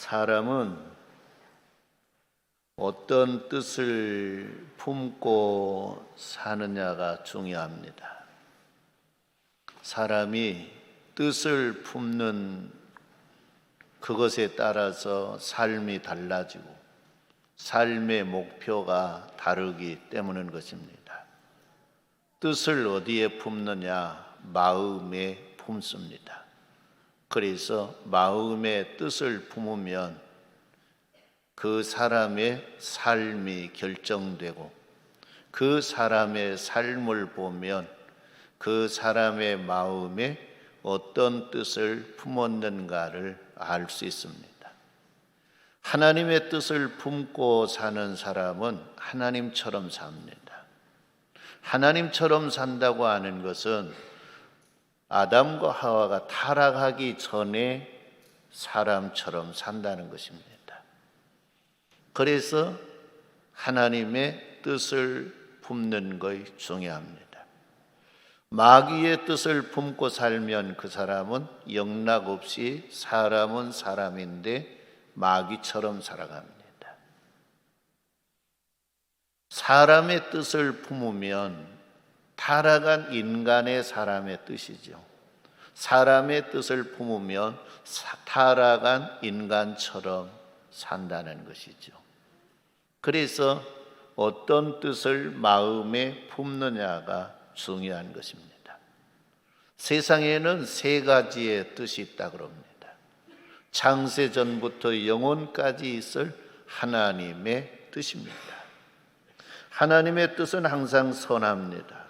사람은 어떤 뜻을 품고 사느냐가 중요합니다. 사람이 뜻을 품는 그것에 따라서 삶이 달라지고 삶의 목표가 다르기 때문인 것입니다. 뜻을 어디에 품느냐? 마음에 품습니다. 그래서 마음의 뜻을 품으면 그 사람의 삶이 결정되고 그 사람의 삶을 보면 그 사람의 마음에 어떤 뜻을 품었는가를 알 수 있습니다. 하나님의 뜻을 품고 사는 사람은 하나님처럼 삽니다. 하나님처럼 산다고 하는 것은 아담과 하와가 타락하기 전에 사람처럼 산다는 것입니다. 그래서 하나님의 뜻을 품는 것이 중요합니다. 마귀의 뜻을 품고 살면 그 사람은 영락없이 사람은 사람인데 마귀처럼 살아갑니다. 사람의 뜻을 품으면 타락한 인간의 사람의 뜻이죠. 사람의 뜻을 품으면 타락한 인간처럼 산다는 것이죠. 그래서 어떤 뜻을 마음에 품느냐가 중요한 것입니다. 세상에는 세 가지의 뜻이 있다고 합니다. 창세 전부터 영원까지 있을 하나님의 뜻입니다. 하나님의 뜻은 항상 선합니다.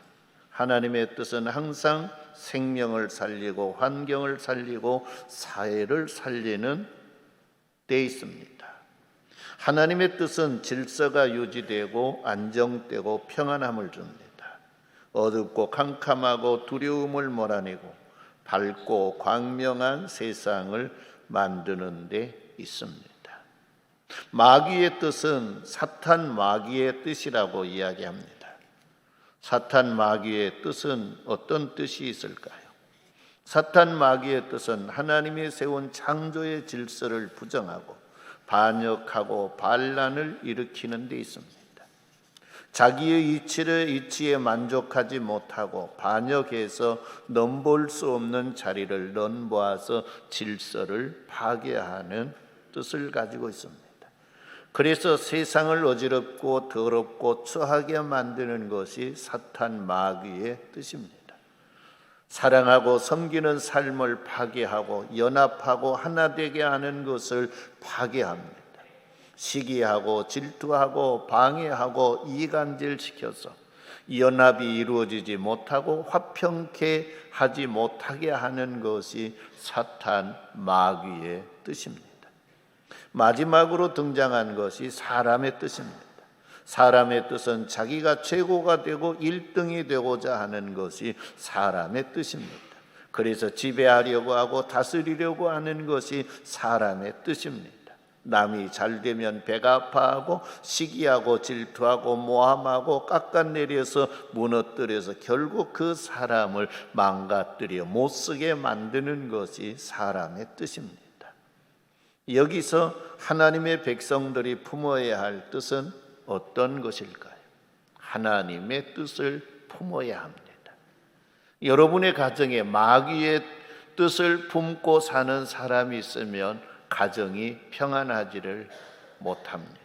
하나님의 뜻은 항상 생명을 살리고 환경을 살리고 사회를 살리는 데 있습니다. 하나님의 뜻은 질서가 유지되고 안정되고 평안함을 줍니다. 어둡고 캄캄하고 두려움을 몰아내고 밝고 광명한 세상을 만드는 데 있습니다. 마귀의 뜻은 사탄 마귀의 뜻이라고 이야기합니다. 사탄 마귀의 뜻은 어떤 뜻이 있을까요? 사탄 마귀의 뜻은 하나님이 세운 창조의 질서를 부정하고 반역하고 반란을 일으키는 데 있습니다. 자기의 이치에 만족하지 못하고 반역해서 넘볼 수 없는 자리를 넘보아서 질서를 파괴하는 뜻을 가지고 있습니다. 그래서 세상을 어지럽고 더럽고 추하게 만드는 것이 사탄 마귀의 뜻입니다. 사랑하고 섬기는 삶을 파괴하고 연합하고 하나 되게 하는 것을 파괴합니다. 시기하고 질투하고 방해하고 이간질시켜서 연합이 이루어지지 못하고 화평케 하지 못하게 하는 것이 사탄 마귀의 뜻입니다. 마지막으로 등장한 것이 사람의 뜻입니다. 사람의 뜻은 자기가 최고가 되고 1등이 되고자 하는 것이 사람의 뜻입니다. 그래서 지배하려고 하고 다스리려고 하는 것이 사람의 뜻입니다. 남이 잘 되면 배가 아파하고 시기하고 질투하고 모함하고 깎아내려서 무너뜨려서 결국 그 사람을 망가뜨려 못쓰게 만드는 것이 사람의 뜻입니다. 여기서 하나님의 백성들이 품어야 할 뜻은 어떤 것일까요? 하나님의 뜻을 품어야 합니다. 여러분의 가정에 마귀의 뜻을 품고 사는 사람이 있으면 가정이 평안하지를 못합니다.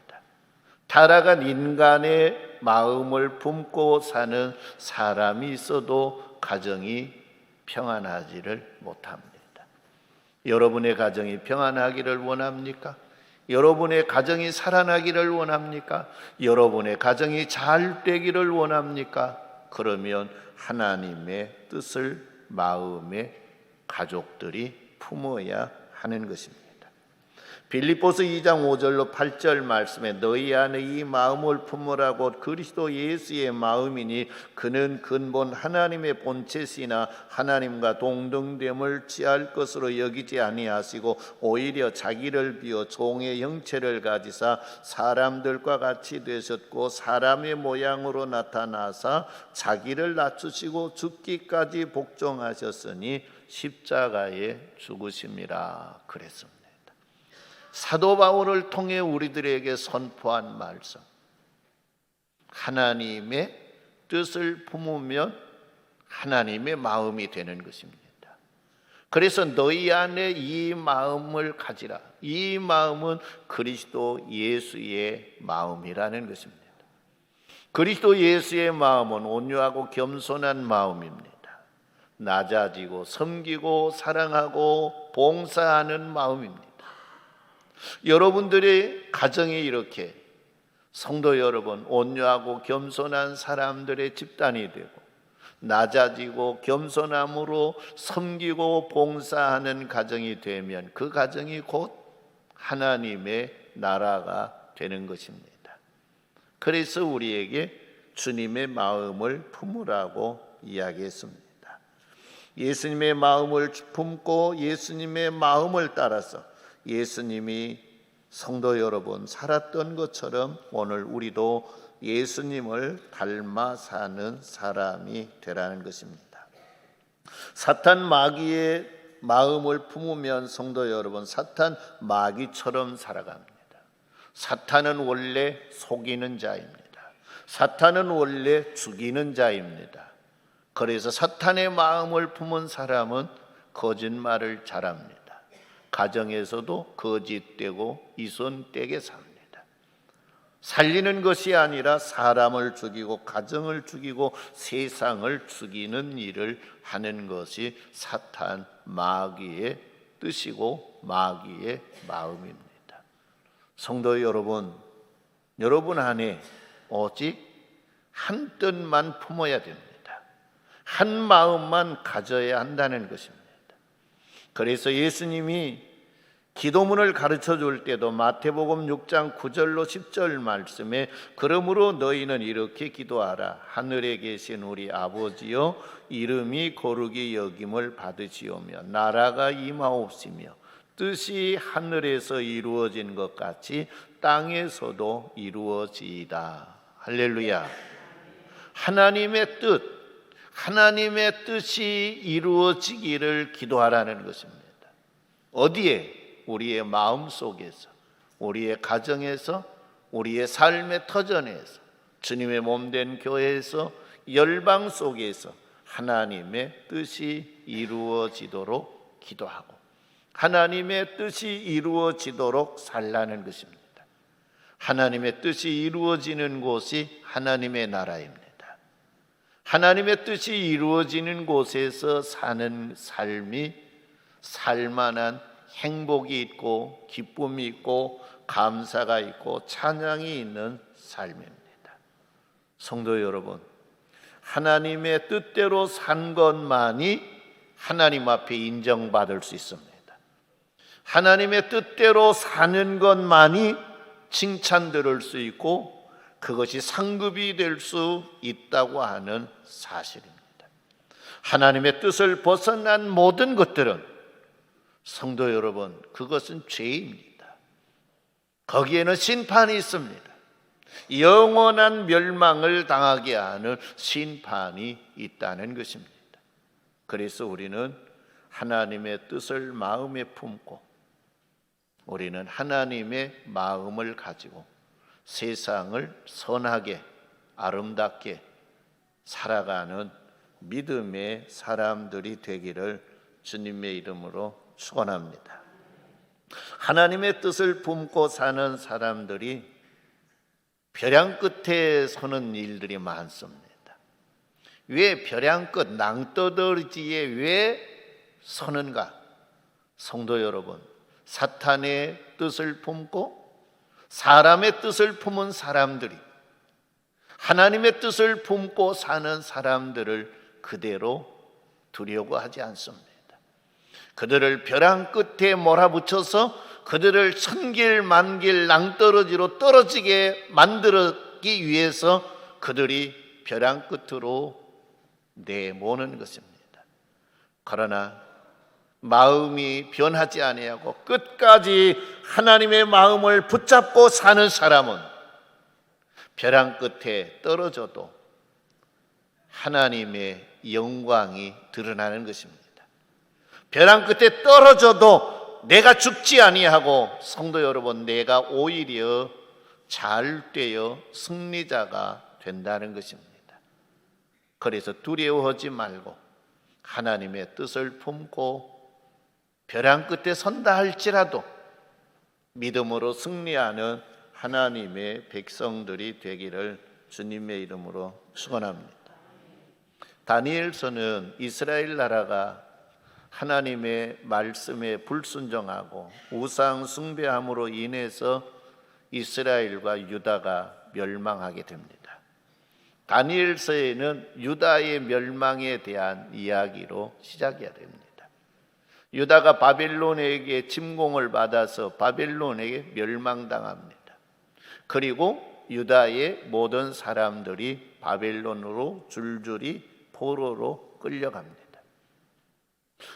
타락한 인간의 마음을 품고 사는 사람이 있어도 가정이 평안하지를 못합니다. 여러분의 가정이 평안하기를 원합니까? 여러분의 가정이 살아나기를 원합니까? 여러분의 가정이 잘 되기를 원합니까? 그러면 하나님의 뜻을 마음에 가족들이 품어야 하는 것입니다. 빌립보서 2장 5절로 8절 말씀에 너희 안에 이 마음을 품으라고 그리스도 예수의 마음이니 그는 근본 하나님의 본체시나 하나님과 동등됨을 취할 것으로 여기지 아니하시고 오히려 자기를 비워 종의 형체를 가지사 사람들과 같이 되셨고 사람의 모양으로 나타나사 자기를 낮추시고 죽기까지 복종하셨으니 십자가에 죽으심이라 그랬습니다. 사도 바울을 통해 우리들에게 선포한 말씀, 하나님의 뜻을 품으면 하나님의 마음이 되는 것입니다. 그래서 너희 안에 이 마음을 가지라. 이 마음은 그리스도 예수의 마음이라는 것입니다. 그리스도 예수의 마음은 온유하고 겸손한 마음입니다. 낮아지고 섬기고 사랑하고 봉사하는 마음입니다. 여러분들의 가정이 이렇게 성도 여러분 온유하고 겸손한 사람들의 집단이 되고 낮아지고 겸손함으로 섬기고 봉사하는 가정이 되면 그 가정이 곧 하나님의 나라가 되는 것입니다. 그래서 우리에게 주님의 마음을 품으라고 이야기했습니다. 예수님의 마음을 품고 예수님의 마음을 따라서 예수님이 성도 여러분 살았던 것처럼 오늘 우리도 예수님을 닮아 사는 사람이 되라는 것입니다. 사탄 마귀의 마음을 품으면 성도 여러분 사탄 마귀처럼 살아갑니다. 사탄은 원래 속이는 자입니다. 사탄은 원래 죽이는 자입니다. 그래서 사탄의 마음을 품은 사람은 거짓말을 잘합니다. 가정에서도 거짓되고 이손되게 삽니다. 살리는 것이 아니라 사람을 죽이고 가정을 죽이고 세상을 죽이는 일을 하는 것이 사탄 마귀의 뜻이고 마귀의 마음입니다. 성도 여러분, 여러분 안에 오직 한 뜻만 품어야 됩니다. 한 마음만 가져야 한다는 것입니다. 그래서 예수님이 기도문을 가르쳐 줄 때도 마태복음 6장 9절로 10절 말씀에 그러므로 너희는 이렇게 기도하라. 하늘에 계신 우리 아버지여 이름이 거룩히 여김을 받으시오며 나라가 임하옵시며 뜻이 하늘에서 이루어진 것 같이 땅에서도 이루어지이다. 할렐루야. 하나님의 뜻, 하나님의 뜻이 이루어지기를 기도하라는 것입니다. 어디에? 우리의 마음 속에서, 우리의 가정에서, 우리의 삶의 터전에서, 주님의 몸된 교회에서, 열방 속에서 하나님의 뜻이 이루어지도록 기도하고 하나님의 뜻이 이루어지도록 살라는 것입니다. 하나님의 뜻이 이루어지는 곳이 하나님의 나라입니다. 하나님의 뜻이 이루어지는 곳에서 사는 삶이 살만한 행복이 있고 기쁨이 있고 감사가 있고 찬양이 있는 삶입니다. 성도 여러분, 하나님의 뜻대로 산 것만이 하나님 앞에 인정받을 수 있습니다. 하나님의 뜻대로 사는 것만이 칭찬 들을 수 있고 그것이 상급이 될 수 있다고 하는 사실입니다. 하나님의 뜻을 벗어난 모든 것들은 성도 여러분, 그것은 죄입니다. 거기에는 심판이 있습니다. 영원한 멸망을 당하게 하는 심판이 있다는 것입니다. 그래서 우리는 하나님의 뜻을 마음에 품고 우리는 하나님의 마음을 가지고 세상을 선하게 아름답게 살아가는 믿음의 사람들이 되기를 주님의 이름으로 축원합니다. 하나님의 뜻을 품고 사는 사람들이 벼랑 끝에 서는 일들이 많습니다. 왜 벼랑 끝 낭떠러지에 왜 서는가? 성도 여러분, 사탄의 뜻을 품고 사람의 뜻을 품은 사람들이 하나님의 뜻을 품고 사는 사람들을 그대로 두려고 하지 않습니다. 그들을 벼랑 끝에 몰아붙여서 그들을 천길 만길 낭떠러지로 떨어지게 만들기 위해서 그들이 벼랑 끝으로 내모는 것입니다. 그러나 마음이 변하지 아니하고 끝까지 하나님의 마음을 붙잡고 사는 사람은 벼랑 끝에 떨어져도 하나님의 영광이 드러나는 것입니다. 벼랑 끝에 떨어져도 내가 죽지 아니하고 성도 여러분, 내가 오히려 잘 되어 승리자가 된다는 것입니다. 그래서 두려워하지 말고 하나님의 뜻을 품고 벼랑 끝에 선다 할지라도 믿음으로 승리하는 하나님의 백성들이 되기를 주님의 이름으로 축원합니다. 다니엘서는 이스라엘 나라가 하나님의 말씀에 불순종하고 우상 숭배함으로 인해서 이스라엘과 유다가 멸망하게 됩니다. 다니엘서에는 유다의 멸망에 대한 이야기로 시작해야 됩니다. 유다가 바벨론에게 침공을 받아서 바벨론에게 멸망당합니다. 그리고 유다의 모든 사람들이 바벨론으로 줄줄이 포로로 끌려갑니다.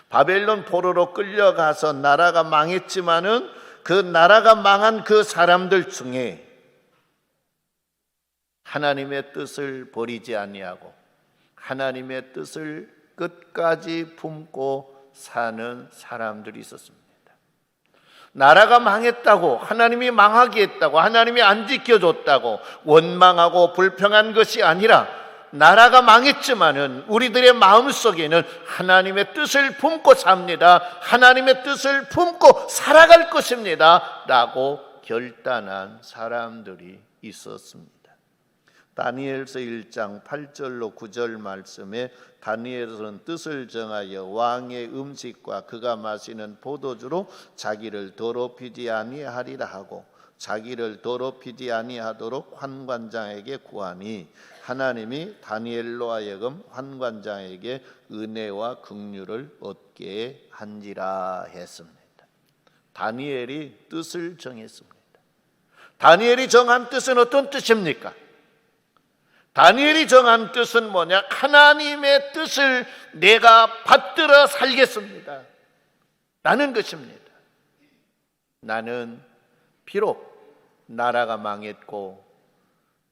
바벨론 포로로 끌려가서 나라가 망했지만은 그 나라가 망한 그 사람들 중에 하나님의 뜻을 버리지 아니하고 하나님의 뜻을 끝까지 품고 사는 사람들이 있었습니다. 나라가 망했다고, 하나님이 망하게 했다고, 하나님이 안 지켜줬다고 원망하고 불평한 것이 아니라 나라가 망했지만은 우리들의 마음속에는 하나님의 뜻을 품고 삽니다. 하나님의 뜻을 품고 살아갈 것입니다 라고 결단한 사람들이 있었습니다. 다니엘서 1장 8절로 9절 말씀에 다니엘은 뜻을 정하여 왕의 음식과 그가 마시는 포도주로 자기를 더럽히지 아니하리라 하고 자기를 더럽히지 아니하도록 환관장에게 구하니 하나님이 다니엘로 하여금 환관장에게 은혜와 긍휼을 얻게 한지라 했습니다. 다니엘이 뜻을 정했습니다. 다니엘이 정한 뜻은 어떤 뜻입니까? 다니엘이 정한 뜻은 뭐냐? 하나님의 뜻을 내가 받들어 살겠습니다 라는 것입니다. 나는 비록 나라가 망했고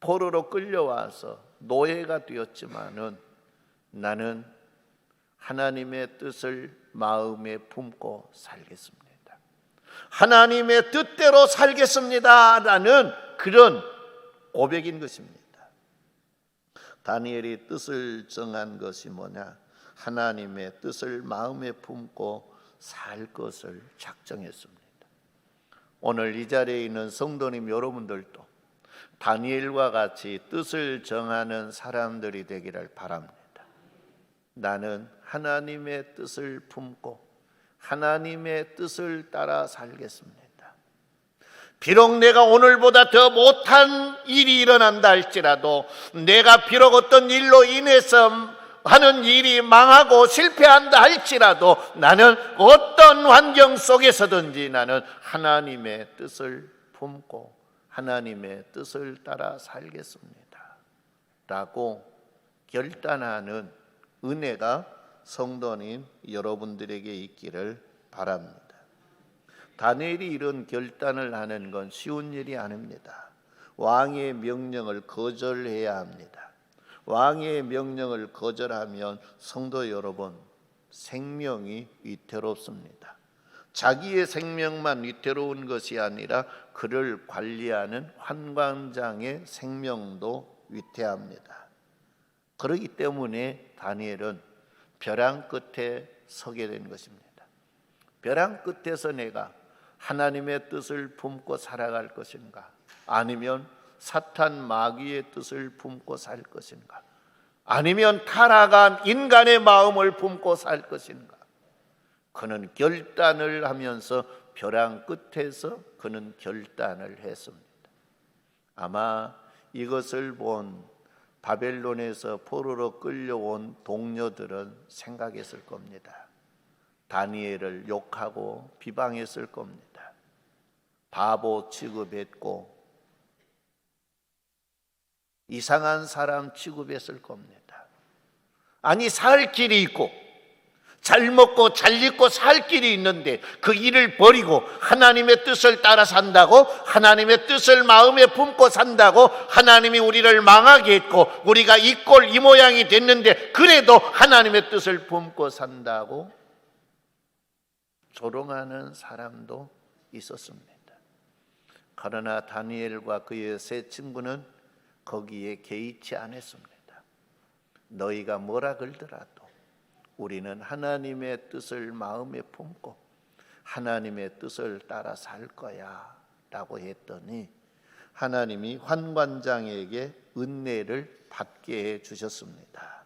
포로로 끌려와서 노예가 되었지만은 나는 하나님의 뜻을 마음에 품고 살겠습니다. 하나님의 뜻대로 살겠습니다 라는 그런 고백인 것입니다. 다니엘이 뜻을 정한 것이 뭐냐? 하나님의 뜻을 마음에 품고 살 것을 작정했습니다. 오늘 이 자리에 있는 성도님 여러분들도 다니엘과 같이 뜻을 정하는 사람들이 되기를 바랍니다. 나는 하나님의 뜻을 품고 하나님의 뜻을 따라 살겠습니다. 비록 내가 오늘보다 더 못한 일이 일어난다 할지라도, 내가 비록 어떤 일로 인해서 하는 일이 망하고 실패한다 할지라도 나는 어떤 환경 속에서든지 나는 하나님의 뜻을 품고 하나님의 뜻을 따라 살겠습니다 라고 결단하는 은혜가 성도님 여러분들에게 있기를 바랍니다. 다니엘이 이런 결단을 하는 건 쉬운 일이 아닙니다. 왕의 명령을 거절해야 합니다. 왕의 명령을 거절하면 성도 여러분, 생명이 위태롭습니다. 자기의 생명만 위태로운 것이 아니라 그를 관리하는 환관장의 생명도 위태합니다. 그렇기 때문에 다니엘은 벼랑 끝에 서게 된 것입니다. 벼랑 끝에서 내가 하나님의 뜻을 품고 살아갈 것인가? 아니면 사탄 마귀의 뜻을 품고 살 것인가? 아니면 타락한 인간의 마음을 품고 살 것인가? 그는 결단을 하면서 벼랑 끝에서 그는 결단을 했습니다. 아마 이것을 본 바벨론에서 포로로 끌려온 동료들은 생각했을 겁니다. 다니엘을 욕하고 비방했을 겁니다. 바보 취급했고 이상한 사람 취급했을 겁니다. 아니, 살 길이 있고 잘 먹고 잘 입고 살 길이 있는데 그 일을 버리고 하나님의 뜻을 따라 산다고? 하나님의 뜻을 마음에 품고 산다고? 하나님이 우리를 망하게 했고 우리가 이 꼴 이 모양이 됐는데 그래도 하나님의 뜻을 품고 산다고? 조롱하는 사람도 있었습니다. 그러나 다니엘과 그의 세 친구는 거기에 개의치 않았습니다. 너희가 뭐라 그러더라도 우리는 하나님의 뜻을 마음에 품고 하나님의 뜻을 따라 살 거야 라고 했더니 하나님이 환관장에게 은혜를 받게 해주셨습니다.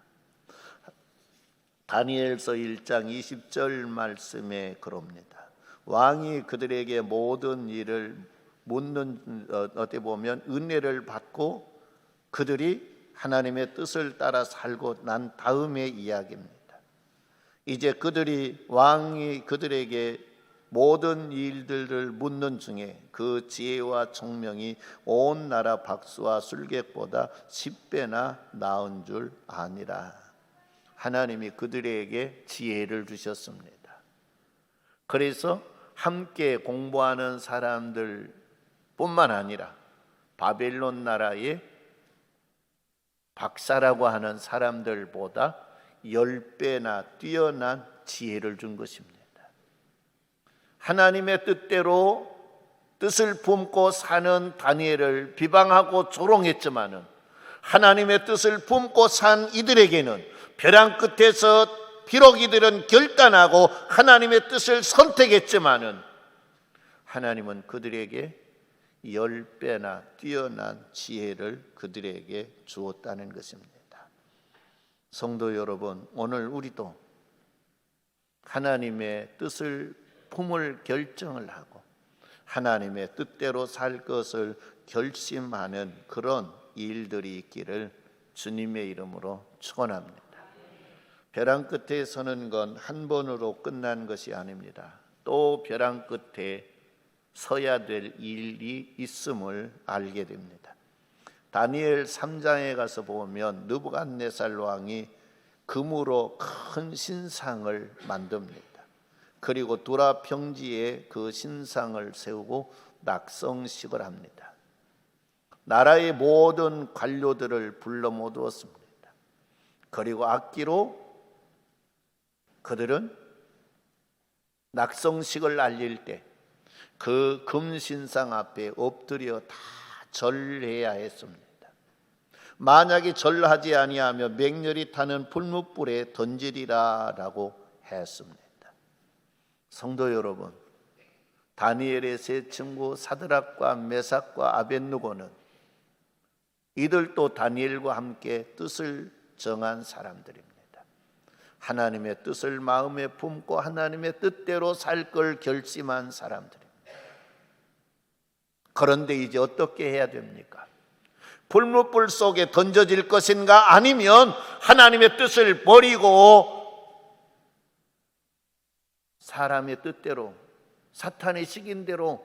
다니엘서 1장 20절 말씀에 그럽니다. 왕이 그들에게 모든 일을 묻는 어떻게 보면 은혜를 받고 그들이 하나님의 뜻을 따라 살고 난 다음의 이야기입니다. 이제 왕이 그들에게 모든 일들을 묻는 중에 그 지혜와 총명이 온 나라 박수와 술객보다 10배나 나은 줄 아니라. 하나님이 그들에게 지혜를 주셨습니다. 그래서 함께 공부하는 사람들 뿐만 아니라 바벨론 나라의 박사라고 하는 사람들보다 10배나 뛰어난 지혜를 준 것입니다. 하나님의 뜻대로 뜻을 품고 사는 다니엘을 비방하고 조롱했지만은 하나님의 뜻을 품고 산 이들에게는 벼랑 끝에서 비록 이들은 결단하고 하나님의 뜻을 선택했지만은 하나님은 그들에게 10배나 뛰어난 지혜를 그들에게 주었다는 것입니다. 성도 여러분, 오늘 우리도 하나님의 뜻을 품을 결정을 하고 하나님의 뜻대로 살 것을 결심하는 그런 일들이 있기를 주님의 이름으로 축원합니다. 벼랑 끝에 서는 건 한 번으로 끝난 것이 아닙니다. 또 벼랑 끝에 서야 될 일이 있음을 알게 됩니다. 다니엘 3장에 가서 보면 느부갓네살 왕이 금으로 큰 신상을 만듭니다. 그리고 두라 평지에 그 신상을 세우고 낙성식을 합니다. 나라의 모든 관료들을 불러 모두었습니다. 그리고 악기로 그들은 낙성식을 알릴 때 그 금신상 앞에 엎드려 다 절해야 했습니다. 만약에 절하지 아니하면 맹렬히 타는 풀무불에 던지리라 라고 했습니다. 성도 여러분, 다니엘의 세 친구 사드락과 메삭과 아벳느고는 이들도 다니엘과 함께 뜻을 정한 사람들입니다. 하나님의 뜻을 마음에 품고 하나님의 뜻대로 살 걸 결심한 사람들입니다. 그런데 이제 어떻게 해야 됩니까? 불무불 속에 던져질 것인가? 아니면 하나님의 뜻을 버리고 사람의 뜻대로 사탄의 시킨대로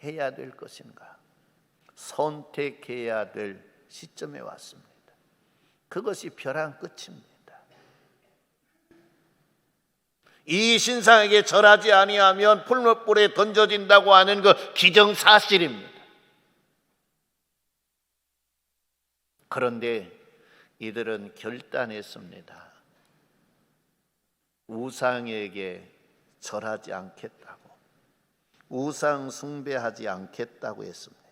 해야 될 것인가? 선택해야 될 시점에 왔습니다. 그것이 벼랑 끝입니다. 이 신상에게 절하지 아니하면 풀무불에 던져진다고 하는 그 기정사실입니다. 그런데 이들은 결단했습니다. 우상에게 절하지 않겠다고, 우상 숭배하지 않겠다고 했습니다.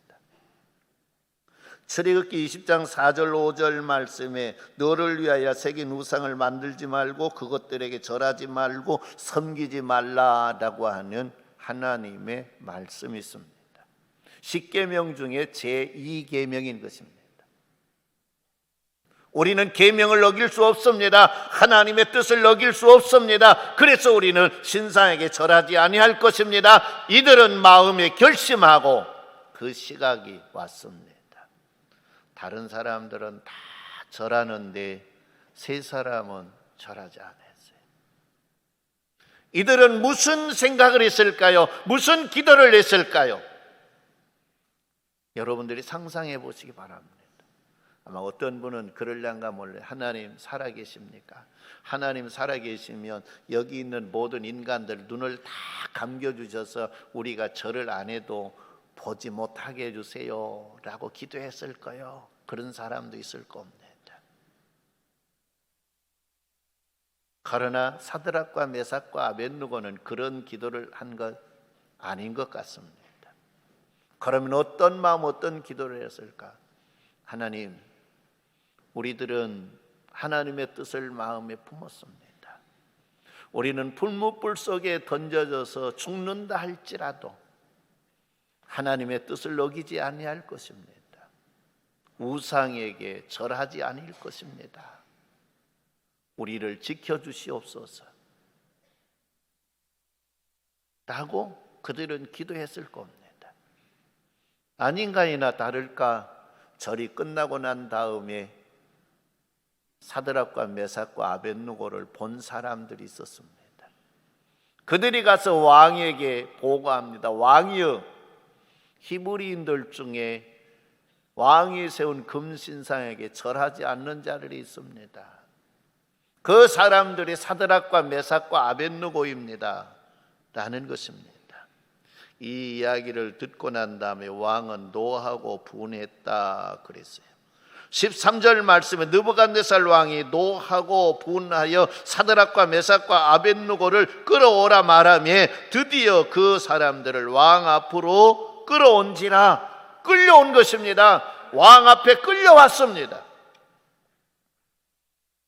출애굽기 20장 4절 5절 말씀에 너를 위하여 새긴 우상을 만들지 말고 그것들에게 절하지 말고 섬기지 말라라고 하는 하나님의 말씀이 있습니다. 10계명 중에 제2계명인 것입니다. 우리는 계명을 어길 수 없습니다. 하나님의 뜻을 어길 수 없습니다. 그래서 우리는 신상에게 절하지 아니할 것입니다. 이들은 마음에 결심하고 그 시각이 왔습니다. 다른 사람들은 다 절하는데 세 사람은 절하지 않았어요. 이들은 무슨 생각을 했을까요? 무슨 기도를 했을까요? 여러분들이 상상해 보시기 바랍니다. 아마 어떤 분은 그럴란가 몰래 하나님 살아계십니까? 하나님 살아계시면 여기 있는 모든 인간들 눈을 다 감겨주셔서 우리가 절을 안 해도 보지 못하게 해주세요 라고 기도했을 거예요. 그런 사람도 있을 겁니다. 그러나 사드락과 메삭과 아벳느고는 그런 기도를 한 것 아닌 것 같습니다. 그러면 어떤 마음, 어떤 기도를 했을까? 하나님, 우리들은 하나님의 뜻을 마음에 품었습니다. 우리는 풀무불 속에 던져져서 죽는다 할지라도 하나님의 뜻을 어기지 아니할 것입니다. 우상에게 절하지 않을 것입니다. 우리를 지켜주시옵소서 라고 그들은 기도했을 겁니다. 아닌가이나 다를까 절이 끝나고 난 다음에 사드락과 메삭과 아벳느고를 본 사람들이 있었습니다. 그들이 가서 왕에게 보고합니다. 왕이여, 히브리인들 중에 왕이 세운 금신상에게 절하지 않는 자들이 있습니다. 그 사람들이 사드락과 메삭과 아벳느고입니다 라는 것입니다. 이 이야기를 듣고 난 다음에 왕은 노하고 분했다 그랬어요. 13절 말씀에 느부갓네살 왕이 노하고 분하여 사드락과 메삭과 아벳느고를 끌어오라 말하며 드디어 그 사람들을 왕 앞으로 끌어온지라. 끌려온 것입니다. 왕 앞에 끌려왔습니다.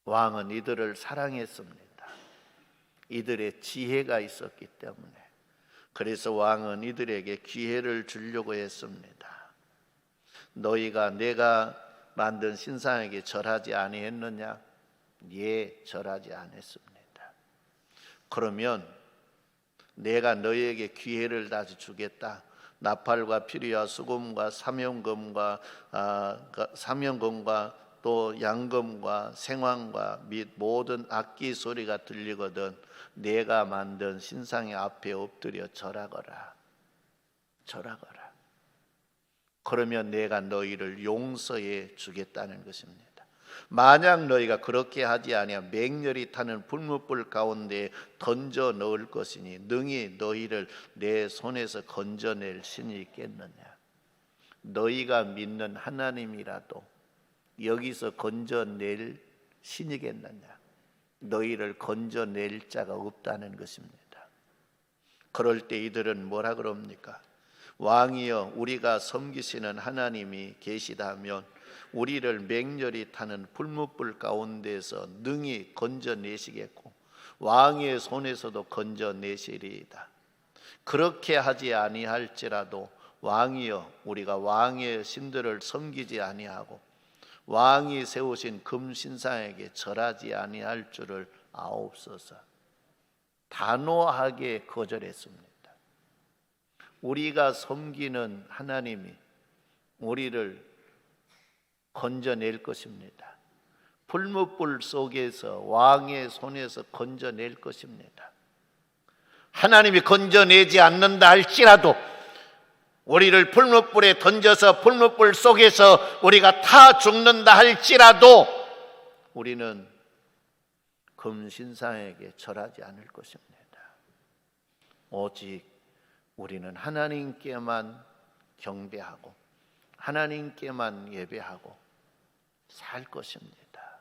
왕은 이들을 사랑했습니다. 이들의 지혜가 있었기 때문에. 그래서 왕은 이들에게 기회를 주려고 했습니다. 너희가 내가 만든 신상에게 절하지 아니했느냐? 예, 절하지 않았습니다. 그러면 내가 너희에게 기회를 다시 주겠다. 나팔과 피리와 수금과 사명금과 또 양금과 생황과 및 모든 악기 소리가 들리거든 내가 만든 신상의 앞에 엎드려 절하거라. 그러면 내가 너희를 용서해 주겠다는 것입니다. 만약 너희가 그렇게 하지 아니하면 맹렬히 타는 불무불 가운데 던져 넣을 것이니 능히 너희를 내 손에서 건져낼 신이 있겠느냐? 너희가 믿는 하나님이라도 여기서 건져낼 신이겠느냐? 너희를 건져낼 자가 없다는 것입니다. 그럴 때 이들은 뭐라 그럽니까? 왕이여, 우리가 섬기시는 하나님이 계시다면 우리를 맹렬히 타는 불무불 가운데서 능히 건져내시겠고 왕의 손에서도 건져내시리이다. 그렇게 하지 아니할지라도 왕이여, 우리가 왕의 신들을 섬기지 아니하고 왕이 세우신 금신상에게 절하지 아니할 줄을 아옵소서. 단호하게 거절했습니다. 우리가 섬기는 하나님이 우리를 건져낼 것입니다. 풀무불 속에서 왕의 손에서 건져낼 것입니다. 하나님이 건져내지 않는다 할지라도 우리를 풀무불에 던져서 풀무불 속에서 우리가 타 죽는다 할지라도 우리는 금신상에게 절하지 않을 것입니다. 오직 우리는 하나님께만 경배하고 하나님께만 예배하고 살 것입니다.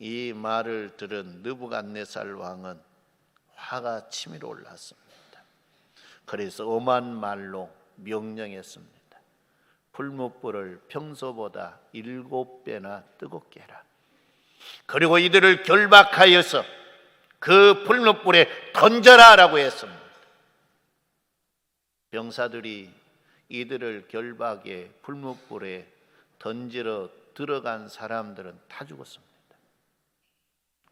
이 말을 들은 느부갓네살 왕은 화가 치밀어 올랐습니다. 그래서 엄한 말로 명령했습니다. 풀무불을 평소보다 7배나 뜨겁게 해라. 그리고 이들을 결박하여서 그 풀무불에 던져라 라고 했습니다. 병사들이 이들을 결박해 풀무불에 던지러 들어간 사람들은 다 죽었습니다.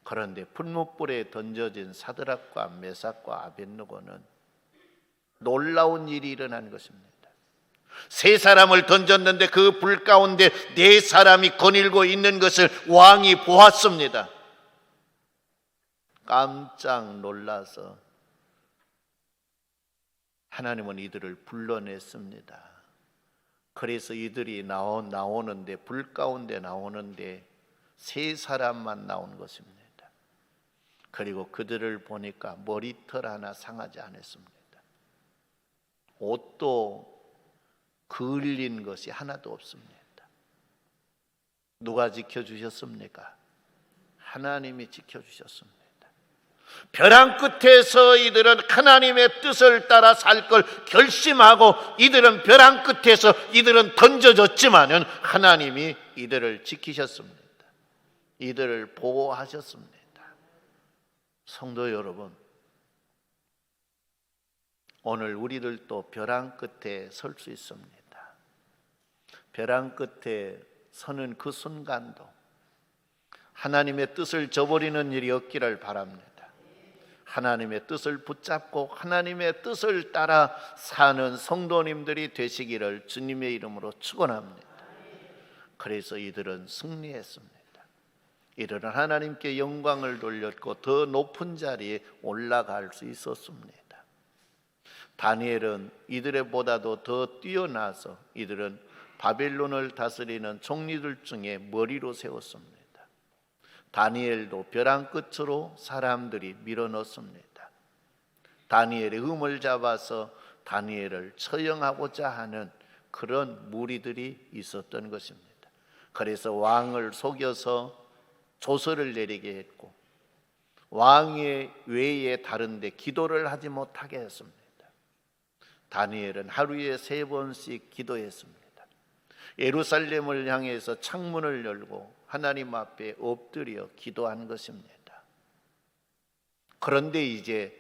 그런데 풀무불에 던져진 사드락과 메삭과 아벳느고는 놀라운 일이 일어난 것입니다. 3사람을 던졌는데 그 불 가운데 4사람이 거닐고 있는 것을 왕이 보았습니다. 깜짝 놀라서 하나님은 이들을 불러냈습니다. 그래서 이들이 나오는데 불 가운데 나오는데 3사람만 나온 것입니다. 그리고 그들을 보니까 머리털 하나 상하지 않았습니다. 옷도 그을린 것이 하나도 없습니다. 누가 지켜주셨습니까? 하나님이 지켜주셨습니다. 벼랑 끝에서 이들은 하나님의 뜻을 따라 살 걸 결심하고 이들은 벼랑 끝에서 이들은 던져졌지만은 하나님이 이들을 지키셨습니다. 이들을 보호하셨습니다. 성도 여러분, 오늘 우리들도 벼랑 끝에 설 수 있습니다. 벼랑 끝에 서는 그 순간도 하나님의 뜻을 저버리는 일이 없기를 바랍니다. 하나님의 뜻을 붙잡고 하나님의 뜻을 따라 사는 성도님들이 되시기를 주님의 이름으로 축원합니다. 그래서 이들은 승리했습니다. 이들은 하나님께 영광을 돌렸고 더 높은 자리에 올라갈 수 있었습니다. 다니엘은 이들보다도 더 뛰어나서 이들은 바벨론을 다스리는 총리들 중에 머리로 세웠습니다. 다니엘도 벼랑 끝으로 사람들이 밀어넣습니다. 다니엘의 음을 잡아서 다니엘을 처형하고자 하는 그런 무리들이 있었던 것입니다. 그래서 왕을 속여서 조서를 내리게 했고 왕의 외에 다른 데 기도를 하지 못하게 했습니다. 다니엘은 하루에 3번씩 기도했습니다. 예루살렘을 향해서 창문을 열고 하나님 앞에 엎드려 기도한 것입니다. 그런데 이제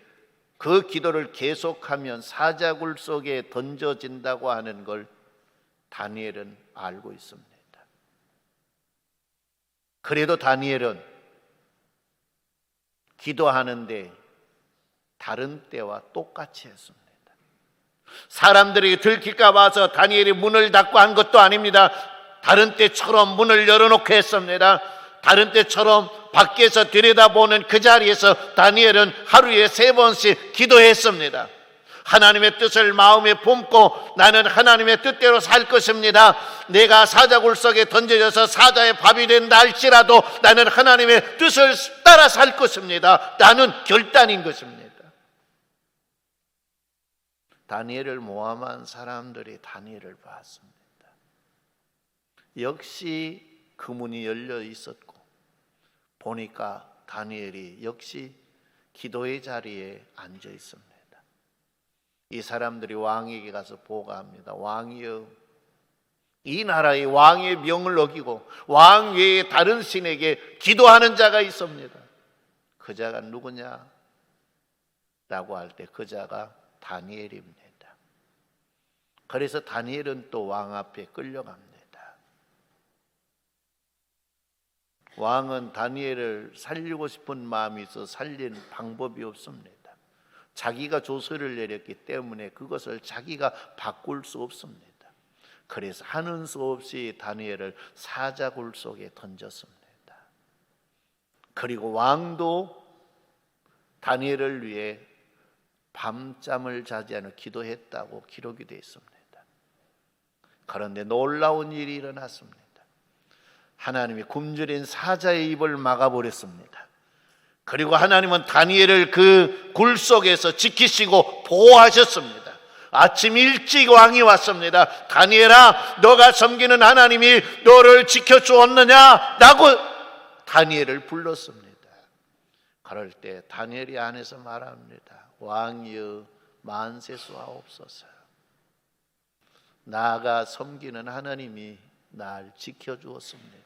그 기도를 계속하면 사자굴 속에 던져진다고 하는 걸 다니엘은 알고 있습니다. 그래도 다니엘은 기도하는데 다른 때와 똑같이 했습니다. 사람들에게 들킬까 봐서 다니엘이 문을 닫고 한 것도 아닙니다. 다른 때처럼 문을 열어놓고 했습니다. 다른 때처럼 밖에서 들여다보는 그 자리에서 다니엘은 하루에 3번씩 기도했습니다. 하나님의 뜻을 마음에 품고 나는 하나님의 뜻대로 살 것입니다. 내가 사자굴 속에 던져져서 사자의 밥이 된다 할지라도 나는 하나님의 뜻을 따라 살 것입니다. 나는 결단인 것입니다. 다니엘을 모함한 사람들이 다니엘을 봤습니다. 역시 그 문이 열려 있었고 보니까 다니엘이 역시 기도의 자리에 앉아 있습니다. 이 사람들이 왕에게 가서 보고합니다. 왕이여, 이 나라의 왕의 명을 어기고 왕 외에 다른 신에게 기도하는 자가 있습니다. 그 자가 누구냐? 라고 할 때 그 자가 다니엘입니다. 그래서 다니엘은 또 왕 앞에 끌려갑니다. 왕은 다니엘을 살리고 싶은 마음이 있어 살린 방법이 없습니다. 자기가 조서를 내렸기 때문에 그것을 자기가 바꿀 수 없습니다. 그래서 하는 수 없이 다니엘을 사자굴 속에 던졌습니다. 그리고 왕도 다니엘을 위해 밤잠을 자지 않고 기도했다고 기록이 되어 있습니다. 그런데 놀라운 일이 일어났습니다. 하나님이 굶주린 사자의 입을 막아버렸습니다. 그리고 하나님은 다니엘을 그 굴 속에서 지키시고 보호하셨습니다. 아침 일찍 왕이 왔습니다. 다니엘아, 너가 섬기는 하나님이 너를 지켜주었느냐? 라고 다니엘을 불렀습니다. 그럴 때 다니엘이 안에서 말합니다. 왕이여, 만세수하옵소서. 나가 섬기는 하나님이 날 지켜주었습니다.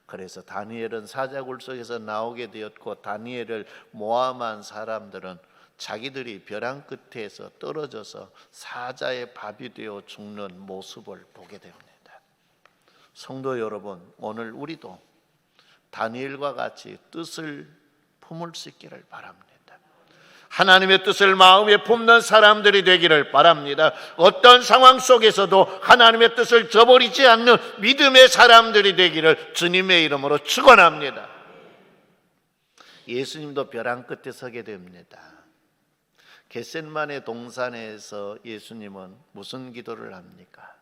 그래서 다니엘은 사자굴 속에서 나오게 되었고 다니엘을 모함한 사람들은 자기들이 벼랑 끝에서 떨어져서 사자의 밥이 되어 죽는 모습을 보게 됩니다. 성도 여러분, 오늘 우리도 다니엘과 같이 뜻을 품을 수 있기를 바랍니다. 하나님의 뜻을 마음에 품는 사람들이 되기를 바랍니다. 어떤 상황 속에서도 하나님의 뜻을 저버리지 않는 믿음의 사람들이 되기를 주님의 이름으로 축원합니다. 예수님도 벼랑 끝에 서게 됩니다. 겟셋마네 동산에서 예수님은 무슨 기도를 합니까?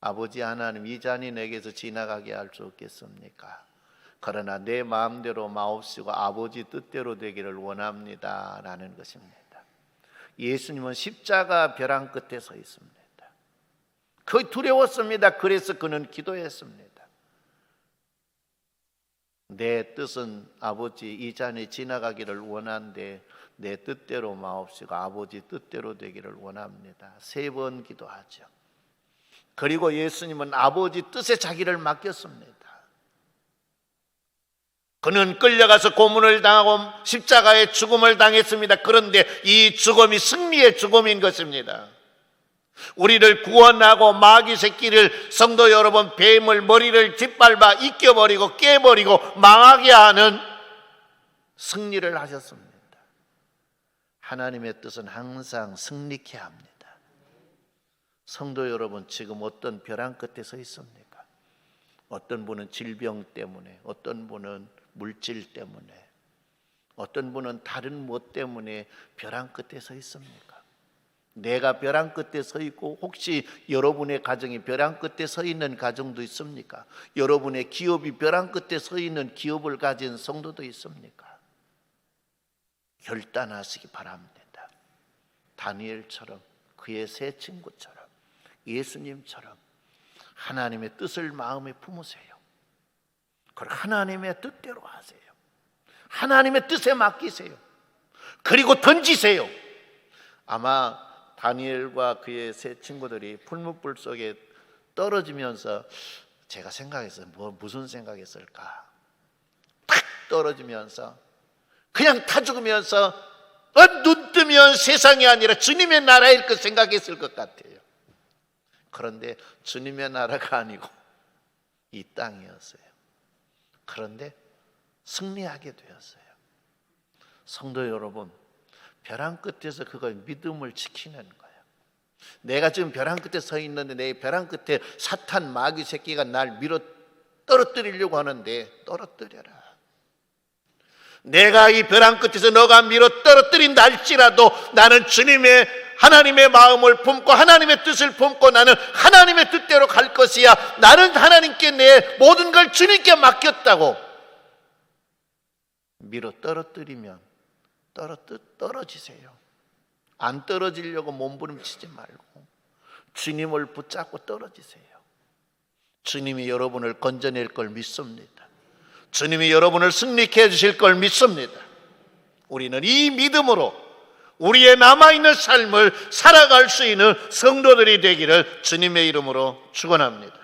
아버지 하나님, 이 잔이 내게서 지나가게 할 수 없겠습니까? 그러나 내 마음대로 마옵시고 아버지 뜻대로 되기를 원합니다 라는 것입니다. 예수님은 십자가 벼랑 끝에 서 있습니다. 거의 두려웠습니다. 그래서 그는 기도했습니다. 내 뜻은 아버지 이 잔이 지나가기를 원하는데 내 뜻대로 마옵시고 아버지 뜻대로 되기를 원합니다. 3번 기도하죠. 그리고 예수님은 아버지 뜻에 자기를 맡겼습니다. 그는 끌려가서 고문을 당하고 십자가의 죽음을 당했습니다. 그런데 이 죽음이 승리의 죽음인 것입니다. 우리를 구원하고 마귀 새끼를, 성도 여러분, 뱀을 머리를 짓밟아 잊겨버리고 깨버리고 망하게 하는 승리를 하셨습니다. 하나님의 뜻은 항상 승리케 합니다. 성도 여러분, 지금 어떤 벼랑 끝에 서 있습니까? 어떤 분은 질병 때문에, 어떤 분은 물질 때문에, 어떤 분은 다른 무엇 때문에 벼랑 끝에 서 있습니까? 내가 벼랑 끝에 서 있고 혹시 여러분의 가정이 벼랑 끝에 서 있는 가정도 있습니까? 여러분의 기업이 벼랑 끝에 서 있는 기업을 가진 성도도 있습니까? 결단하시기 바랍니다. 다니엘처럼, 그의 세 친구처럼, 예수님처럼 하나님의 뜻을 마음에 품으세요. 그리고 하나님의 뜻대로 하세요. 하나님의 뜻에 맡기세요. 그리고 던지세요. 아마 다니엘과 그의 세 친구들이 풀무불 속에 떨어지면서, 제가 생각했어요. 무슨 생각했을까? 탁 떨어지면서 그냥 타 죽으면서 눈 뜨면 세상이 아니라 주님의 나라일 것 생각했을 것 같아요. 그런데 주님의 나라가 아니고 이 땅이었어요. 그런데 승리하게 되었어요. 성도 여러분, 벼랑 끝에서 그걸 믿음을 지키는 거예요. 내가 지금 벼랑 끝에 서 있는데 내 벼랑 끝에 사탄 마귀 새끼가 날 밀어 떨어뜨리려고 하는데 떨어뜨려라. 내가 이 벼랑 끝에서 너가 밀어 떨어뜨린다 할지라도 나는 주님의 하나님의 마음을 품고 하나님의 뜻을 품고 나는 하나님의 뜻대로 갈 것이야. 나는 하나님께 내 모든 걸 주님께 맡겼다고 밀어 떨어뜨리면 떨어지세요. 안 떨어지려고 몸부림치지 말고 주님을 붙잡고 떨어지세요. 주님이 여러분을 건져낼 걸 믿습니다. 주님이 여러분을 승리케 해주실 걸 믿습니다. 우리는 이 믿음으로 우리의 남아있는 삶을 살아갈 수 있는 성도들이 되기를 주님의 이름으로 축원합니다.